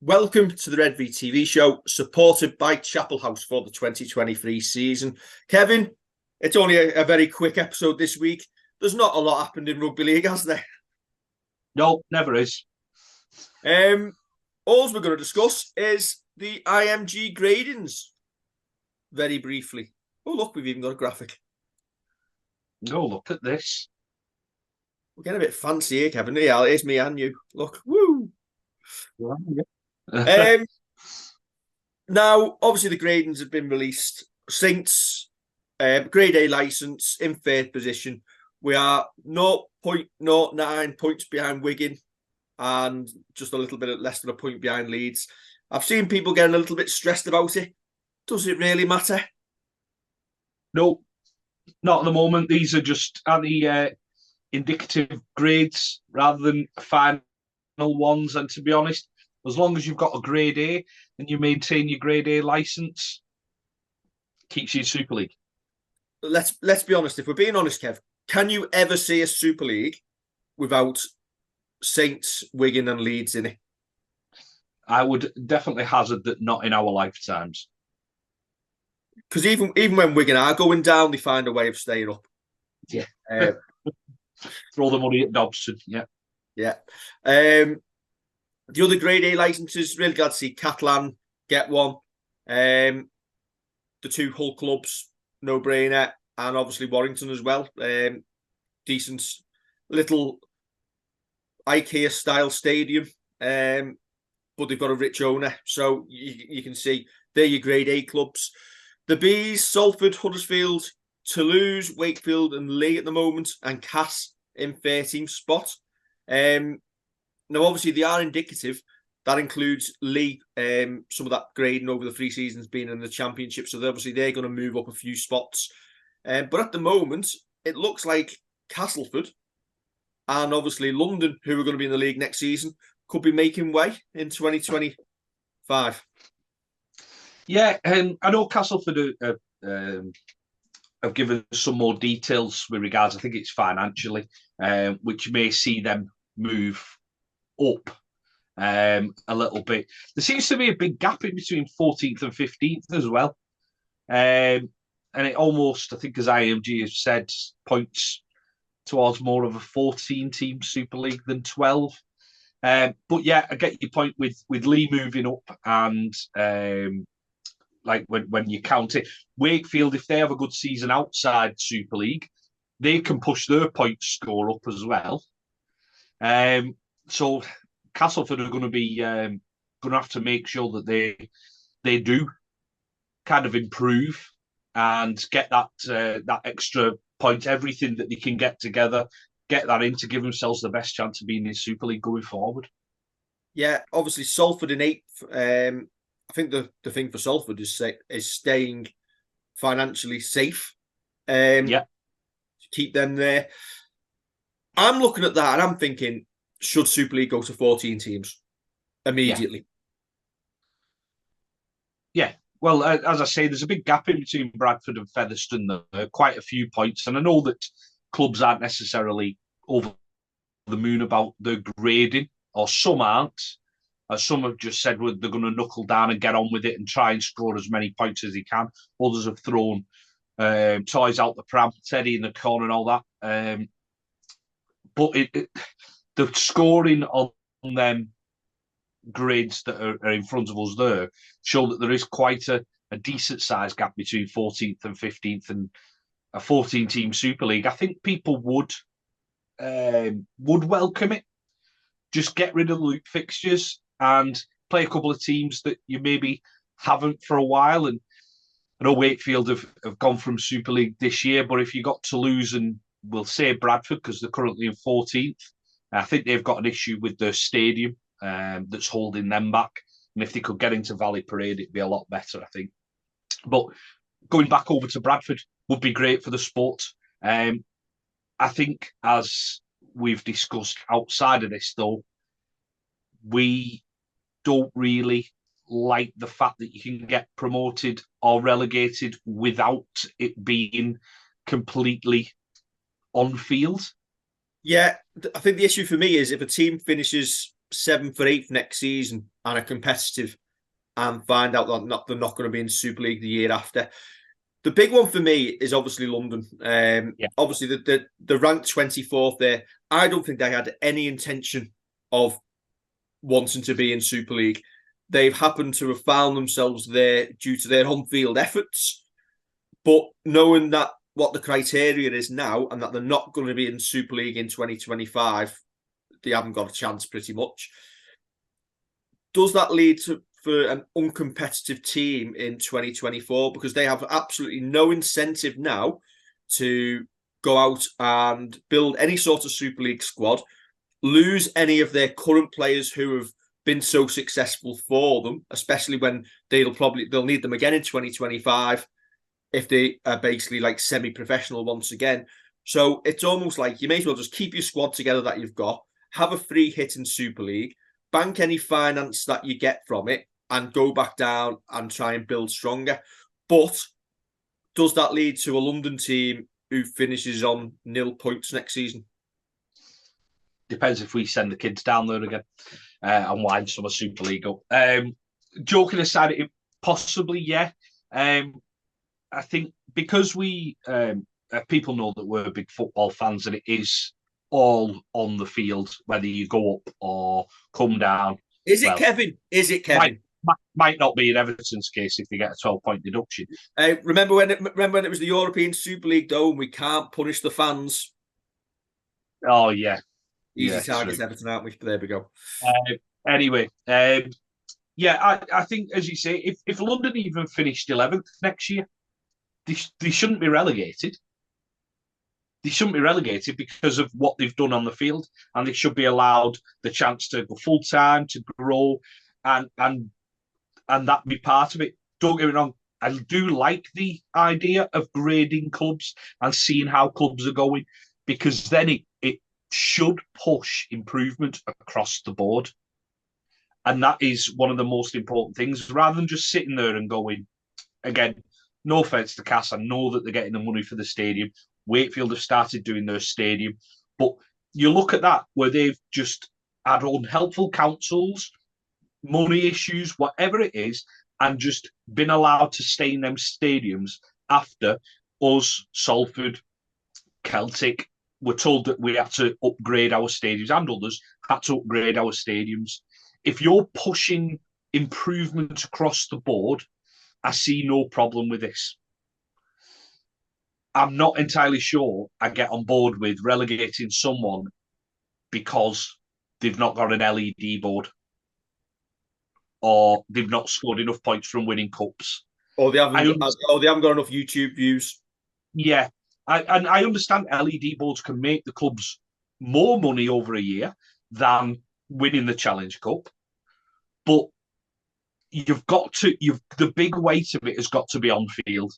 Welcome to the Redvee TV show, supported by Chapel House for the 2023 season. Kevin, it's only a very quick episode this week. There's not a lot happened in rugby league, has there? No, never is. All we're going to discuss is the IMG Gradings, very briefly. Oh, look, we've even got a graphic. Oh, look at this. We're getting a bit fancy here, Kevin. Yeah, it's me and you. Look, woo! Now, obviously, the gradings have been released. Saints, grade A licence, in third position. We are 0.09 points behind Wigan and just a little bit less than a point behind Leeds. I've seen people getting a little bit stressed about it. Does it really matter? No, not at the moment. These are just indicative grades rather than final ones. And to be honest, as long as you've got a grade A and you maintain your grade A licence, keeps you in Super League. Let's be honest. If we're being honest, Kev, can you ever see a Super League without Saints, Wigan and Leeds in it? I would definitely hazard that not in our lifetimes. Because even when Wigan are going down, they find a way of staying up. Yeah. Throw the money at Dobson, yeah. Yeah. The other grade A licences, really glad to see Catalan get one. The two Hull clubs, no-brainer. And obviously Warrington as well. Decent little IKEA-style stadium. But they've got a rich owner. So you can see they're your grade A clubs. The Bees, Salford, Huddersfield, Toulouse, Wakefield and Leigh at the moment. And Cass in 13th spot. Now, obviously, they are indicative. That includes Leigh, some of that grading over the 3 seasons being in the Championship. So obviously, they're going to move up a few spots. But at the moment, it looks like Castleford and obviously London, who are going to be in the league next season, could be making way in 2025. Yeah, I know Castleford have given some more details with regards, I think it's financially, which may see them move up a little bit. There seems to be a big gap in between 14th and 15th as well. And it almost, I think, as IMG has said, points towards more of a 14-team Super League than 12. But yeah, I get your point with Leigh moving up and like when you count it, Wakefield, if they have a good season outside Super League, they can push their point score up as well. So Castleford are going to be going to have to make sure that they do kind of improve and get that extra point, everything that they can get together, get that in to give themselves the best chance of being in Super League going forward. Yeah, obviously Salford in 8th. I think the thing for Salford is staying financially safe. To keep them there. I'm looking at that and I'm thinking, should Super League go to 14 teams immediately? Yeah. Well, as I say, there's a big gap in between Bradford and Featherstone. There are quite a few points. And I know that clubs aren't necessarily over the moon about the grading, or some aren't. Some have just said they're going to knuckle down and get on with it and try and score as many points as they can. Others have thrown toys out the pram, Teddy in the corner and all that. But the scoring on them grades that are in front of us there show that there is quite a decent size gap between 14th and 15th and a 14-team Super League. I think people would welcome it. Just get rid of the loop fixtures and play a couple of teams that you maybe haven't for a while. And I know Wakefield have gone from Super League this year, but if you got Toulouse and we'll say Bradford, because they're currently in 14th, I think they've got an issue with their stadium that's holding them back. And if they could get into Valley Parade, it'd be a lot better, I think. But going back over to Bradford would be great for the sport. I think, as we've discussed outside of this, though, we don't really like the fact that you can get promoted or relegated without it being completely on field. Yeah, I think the issue for me is if a team finishes 7th or 8th next season and are competitive and find out that they're not going to be in Super League the year after. The big one for me is obviously London. Obviously, the ranked 24th there. I don't think they had any intention of wanting to be in Super League. They've happened to have found themselves there due to their on-field efforts. But knowing that what the criteria is now and that they're not going to be in Super League in 2025, they haven't got a chance pretty much. Does that lead for an uncompetitive team in 2024? Because they have absolutely no incentive now to go out and build any sort of Super League squad, lose any of their current players who have been so successful for them, especially when they'll need them again in 2025 if they are basically like semi-professional once again. So it's almost like you may as well just keep your squad together that you've got, have a free hit in Super League, bank any finance that you get from it, and go back down and try and build stronger. But does that lead to a London team who finishes on 0 points next season? Depends if we send the kids down there again and wind some of Super League up. Joking aside, possibly, yeah. I think because we people know that we're big football fans and it is all on the field, whether you go up or come down. Is it Kevin? Is it Kevin? Might not be in Everton's case if they get a 12-point deduction. Remember when it was the European Super League though, and we can't punish the fans? Oh yeah, easy targets Everton, aren't we? But there we go. Anyway, yeah, I think as you say, if London even finished 11th next year, they shouldn't be relegated. They shouldn't be relegated because of what they've done on the field, and they should be allowed the chance to go full time, to grow, and that be part of it. Don't get me wrong, I do like the idea of grading clubs and seeing how clubs are going, because then it should push improvement across the board. And that is one of the most important things, rather than just sitting there and going, again, no offence to Cass, I know that they're getting the money for the stadium. Wakefield have started doing their stadium. But you look at that, where they've just had unhelpful councils, money issues, whatever it is, and just been allowed to stay in them stadiums after us, Salford, Celtic, were told that we had to upgrade our stadiums, and others had to upgrade our stadiums. If you're pushing improvement across the board, I see no problem with this. I'm not entirely sure I get on board with relegating someone because they've not got an LED board or they've not scored enough points from winning cups. Or they haven't got enough YouTube views. Yeah. I understand LED boards can make the clubs more money over a year than winning the Challenge Cup. But the big weight of it has got to be on field.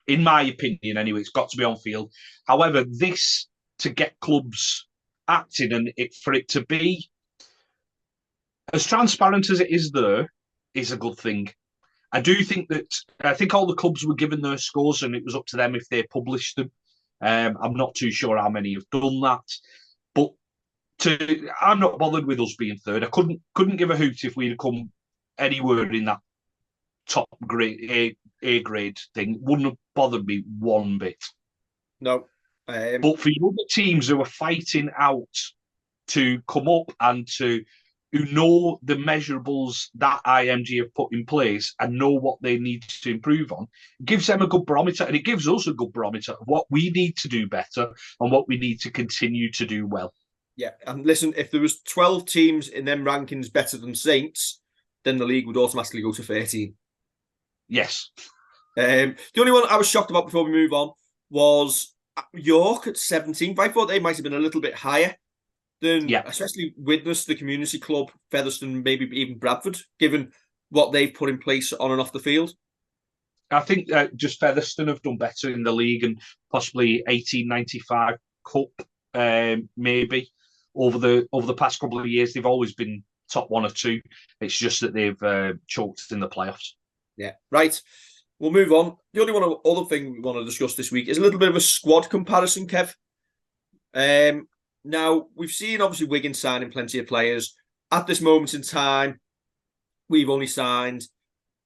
In my opinion, anyway, it's got to be on field. However, this, to get clubs acting and for it to be as transparent as it is there, is a good thing. I think all the clubs were given their scores and it was up to them if they published them. I'm not too sure how many have done that. But I'm not bothered with us being third. I couldn't give a hoot if we'd come anywhere in that top grade A grade thing. Wouldn't have bothered me one bit. No. But for the other teams who are fighting out to come up and who know the measurables that IMG have put in place and know what they need to improve on, it gives them a good barometer, and it gives us a good barometer of what we need to do better and what we need to continue to do well. Yeah, and listen, if there was 12 teams in them rankings better than Saints, then the league would automatically go to 13. Yes. The only one I was shocked about before we move on was York at 17th. I thought they might have been a little bit higher than, especially Widnes, the community club, Featherstone, maybe even Bradford, given what they've put in place on and off the field. I think just Featherstone have done better in the league, and possibly 1895 Cup, maybe over the past couple of years. They've always been top one or two. It's just that they've choked in the playoffs. Yeah, right. We'll move on. The only other thing we want to discuss this week is a little bit of a squad comparison, Kev. Now, we've seen, obviously, Wigan signing plenty of players. at this moment in time, we've only signed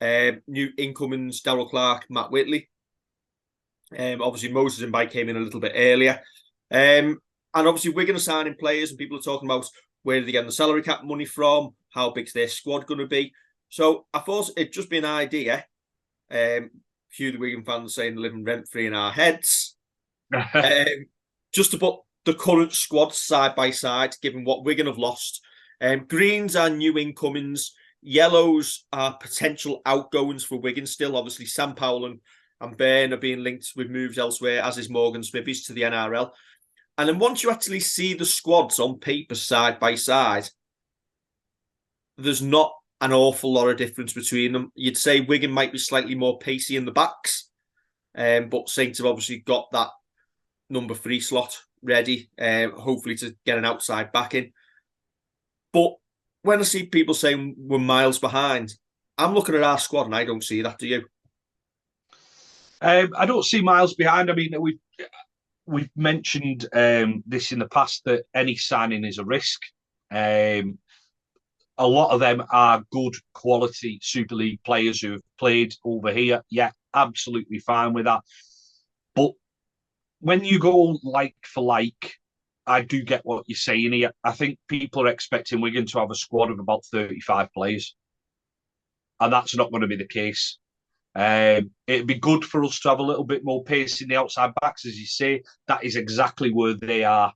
new incomings, Darryl Clark, Matt Whitley. Obviously, Moses and Bike came in a little bit earlier. And obviously, we're going to sign in players, and people are talking about where are they getting the salary cap money from? How big's their squad going to be? So I thought it'd just be an idea. Few of the Wigan fans saying living rent-free in our heads. Just to put the current squad side by side, given what Wigan have lost. Greens are new incomings. Yellows are potential outgoings for Wigan still. Obviously, Sam Powell and Byrne are being linked with moves elsewhere, as is Morgan Smithies to the NRL. And then once you actually see the squads on paper side by side, there's not an awful lot of difference between them. You'd say Wigan might be slightly more pacey in the backs, but Saints have obviously got that number 3 slot ready, hopefully to get an outside back in. But when I see people saying we're miles behind, I'm looking at our squad and I don't see that, do you? I don't see miles behind. I mean, we've mentioned this in the past, that any signing is a risk. A lot of them are good quality Super League players who have played over here. Yeah, absolutely fine with that. But when you go like for like, I do get what you're saying here. I think people are expecting Wigan to have a squad of about 35 players. And that's not going to be the case. It'd be good for us to have a little bit more pace in the outside backs, as you say. That is exactly where they are.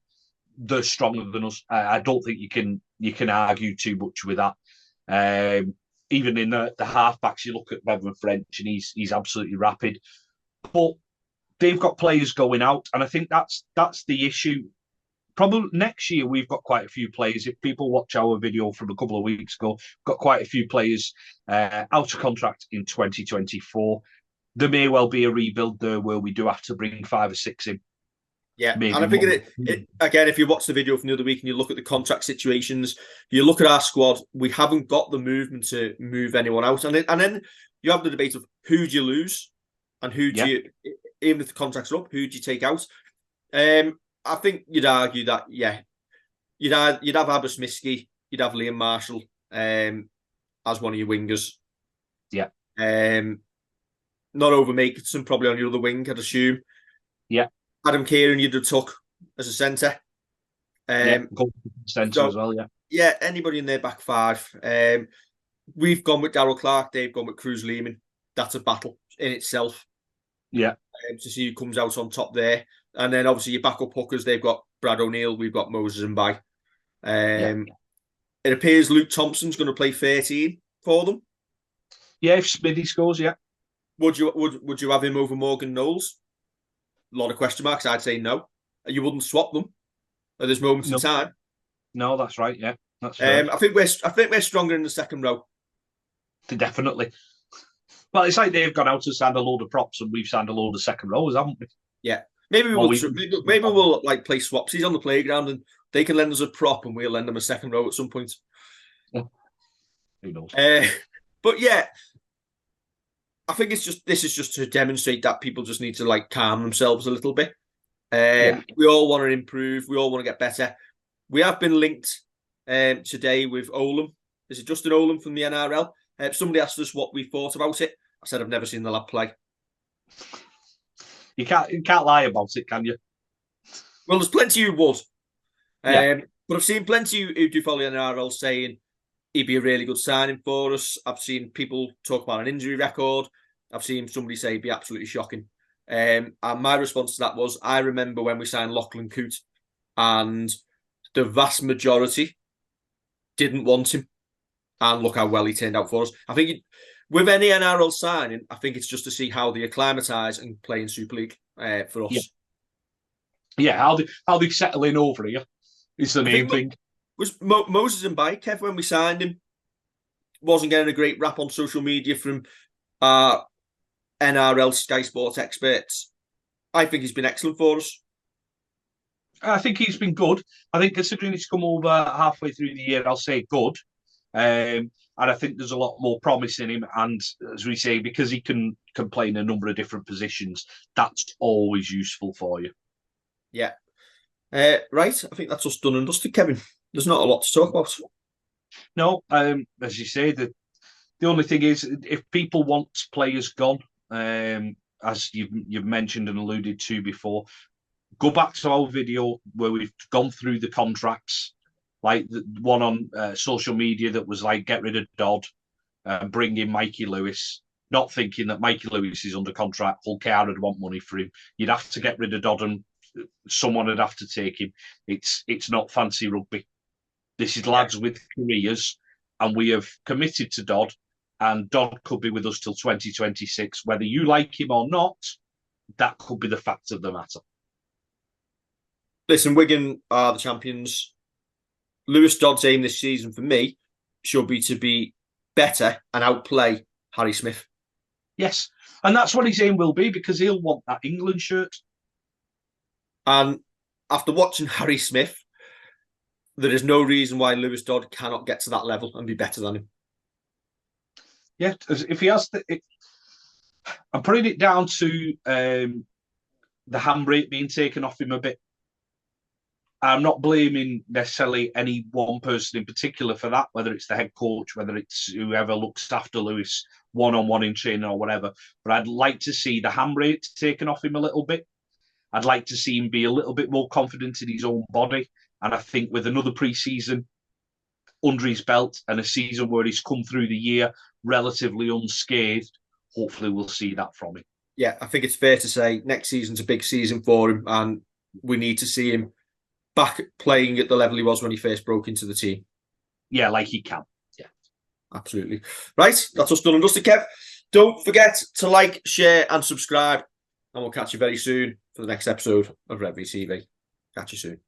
They're stronger than us. I don't think you can argue too much with that. Even in the half backs, you look at Bevan French, and he's absolutely rapid. But they've got players going out, and I think that's the issue. Probably next year we've got quite a few players. If people watch our video from a couple of weeks ago, got quite a few players out of contract in 2024. There may well be a rebuild there where we do have to bring 5 or 6 in. Yeah, maybe and I think it again, if you watch the video from the other week and you look at the contract situations, you look at our squad, we haven't got the movement to move anyone out. And then you have the debate of who do you lose and who do you, even if the contracts are up, who do you take out? I think you'd argue that, you'd have Abbas Miski, you'd have Liam Marshall as one of your wingers. Yeah. Not over Makinson, probably on your other wing, I'd assume. Yeah. Adam Kieran you'd have took as a centre. Centre as well, yeah. Yeah, anybody in their back 5. We've gone with Darryl Clark, they've gone with Cruz Lehman. That's a battle in itself. Yeah. To see who comes out on top there. And then obviously your backup hookers, they've got Brad O'Neill, we've got Moses and Bai. It appears Luke Thompson's going to play 13 for them. Yeah, if Smithy scores, yeah. Would you have him over Morgan Knowles? A lot of question marks. I'd say no. You wouldn't swap them at this moment in time. No, that's right. Yeah, that's right. I think we're stronger in the second row. Definitely. Well, it's like they've gone out and signed a load of props, and we've signed a load of second rows, haven't we? Yeah, maybe we'll like play swapsies on the playground, and they can lend us a prop, and we'll lend them a second row at some point. Who knows? But yeah. I think this is just to demonstrate that people just need to like calm themselves a little bit. We all want to improve. We all want to get better. We have been linked today with Olam. Is it Justin Olam from the NRL? Somebody asked us what we thought about it. I said I've never seen the lad play. You can't lie about it, can you? Well, there's plenty who would. But I've seen plenty who do follow the NRL saying he'd be a really good signing for us. I've seen people talk about an injury record. I've seen somebody say it'd be absolutely shocking. And my response to that was, I remember when we signed Lachlan Coote, and the vast majority didn't want him. And look how well he turned out for us. I think with any NRL signing, I think it's just to see how they acclimatise and play in Super League for us. Yeah, how they settle in over here is the main thing. Was Moses and Bai, Kev, when we signed him, wasn't getting a great rap on social media from NRL Sky Sports experts. I think he's been excellent for us. I think he's been good. I think considering he's come over halfway through the year, I'll say good. And I think there's a lot more promise in him. And as we say, because he can play in a number of different positions, that's always useful for you. Yeah. Right. I think that's us done and dusted, Kevin. There's not a lot to talk about. No, as you say, the only thing is, if people want players gone, as you've mentioned and alluded to before, go back to our video where we've gone through the contracts, like the one on social media that was like, get rid of Dodd, bring in Mikey Lewis, not thinking that Mikey Lewis is under contract. Hull KR would want money for him. You'd have to get rid of Dodd and someone would have to take him. It's not fancy rugby. This is lads with careers, and we have committed to Dodd, and Dodd could be with us till 2026. Whether you like him or not, that could be the fact of the matter. Listen, Wigan are the champions. Lewis Dodd's aim this season for me should be to be better and outplay Harry Smith. Yes, and that's what his aim will be, because he'll want that England shirt. And after watching Harry Smith, there is no reason why Lewis Dodd cannot get to that level and be better than him. Yeah, if he has I'm putting it down to the handbrake being taken off him a bit. I'm not blaming necessarily any one person in particular for that, whether it's the head coach, whether it's whoever looks after Lewis one-on-one in training or whatever. But I'd like to see the handbrake taken off him a little bit. I'd like to see him be a little bit more confident in his own body. And I think with another pre-season under his belt and a season where he's come through the year relatively unscathed, hopefully we'll see that from him. Yeah, I think it's fair to say next season's a big season for him, and we need to see him back playing at the level he was when he first broke into the team. Yeah, like he can. Yeah, absolutely. Right, that's us done and dusted, Kev. Don't forget to like, share and subscribe, and we'll catch you very soon for the next episode of Redvee TV. Catch you soon.